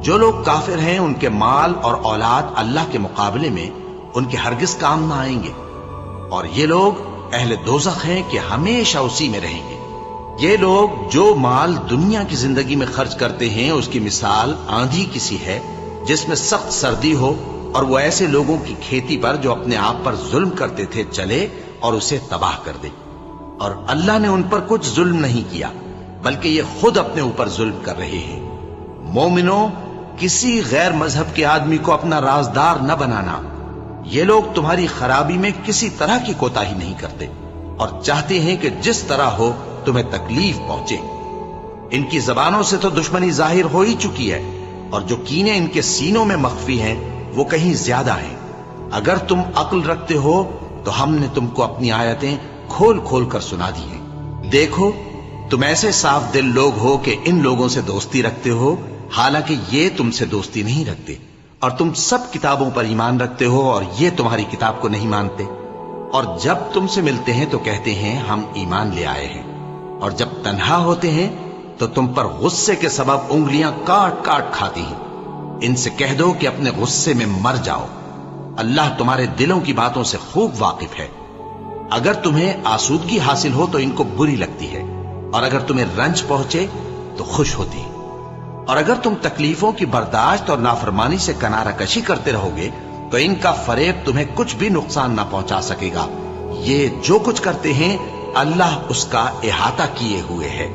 جو لوگ کافر ہیں ان کے مال اور اولاد اللہ کے مقابلے میں ان کے ہرگز کام نہ آئیں گے، اور یہ لوگ اہل دوزخ ہیں کہ ہمیشہ اسی میں رہیں گے۔ یہ لوگ جو مال دنیا کی زندگی میں خرچ کرتے ہیں اس کی مثال آندھی کسی ہے جس میں سخت سردی ہو، اور وہ ایسے لوگوں کی کھیتی پر جو اپنے آپ پر ظلم کرتے تھے چلے اور اسے تباہ کر دے۔ اور اللہ نے ان پر کچھ ظلم نہیں کیا بلکہ یہ خود اپنے اوپر ظلم کر رہے ہیں۔ مومنوں، کسی غیر مذہب کے آدمی کو اپنا رازدار نہ بنانا۔ یہ لوگ تمہاری خرابی میں کسی طرح کی کوتاہی نہیں کرتے اور چاہتے ہیں کہ جس طرح ہو تمہیں تکلیف پہنچے۔ ان کی زبانوں سے تو دشمنی ظاہر ہو ہی چکی ہے، اور جو کینے ان کے سینوں میں مخفی ہیں وہ کہیں زیادہ ہیں۔ اگر تم عقل رکھتے ہو تو ہم نے تم کو اپنی آیتیں کھول کھول کر سنا دی ہیں۔ دیکھو، تم ایسے صاف دل لوگ ہو کہ ان لوگوں سے دوستی رکھتے ہو، حالانکہ یہ تم سے دوستی نہیں رکھتے، اور تم سب کتابوں پر ایمان رکھتے ہو اور یہ تمہاری کتاب کو نہیں مانتے، اور جب تم سے ملتے ہیں تو کہتے ہیں ہم ایمان لے آئے ہیں، اور جب تنہا ہوتے ہیں تو تم پر غصے کے سبب انگلیاں کاٹ کاٹ کھاتی ہیں۔ ان سے کہہ دو کہ اپنے غصے میں مر جاؤ، اللہ تمہارے دلوں کی باتوں سے خوب واقف ہے۔ اگر تمہیں آسودگی حاصل ہو تو ان کو بری لگتی ہے، اور اگر تمہیں رنج پہنچے تو خوش ہوتی ہے، اور اگر تم تکلیفوں کی برداشت اور نافرمانی سے کنارہ کشی کرتے رہو گے تو ان کا فریب تمہیں کچھ بھی نقصان نہ پہنچا سکے گا۔ یہ جو کچھ کرتے ہیں اللہ اس کا احاطہ کیے ہوئے ہے۔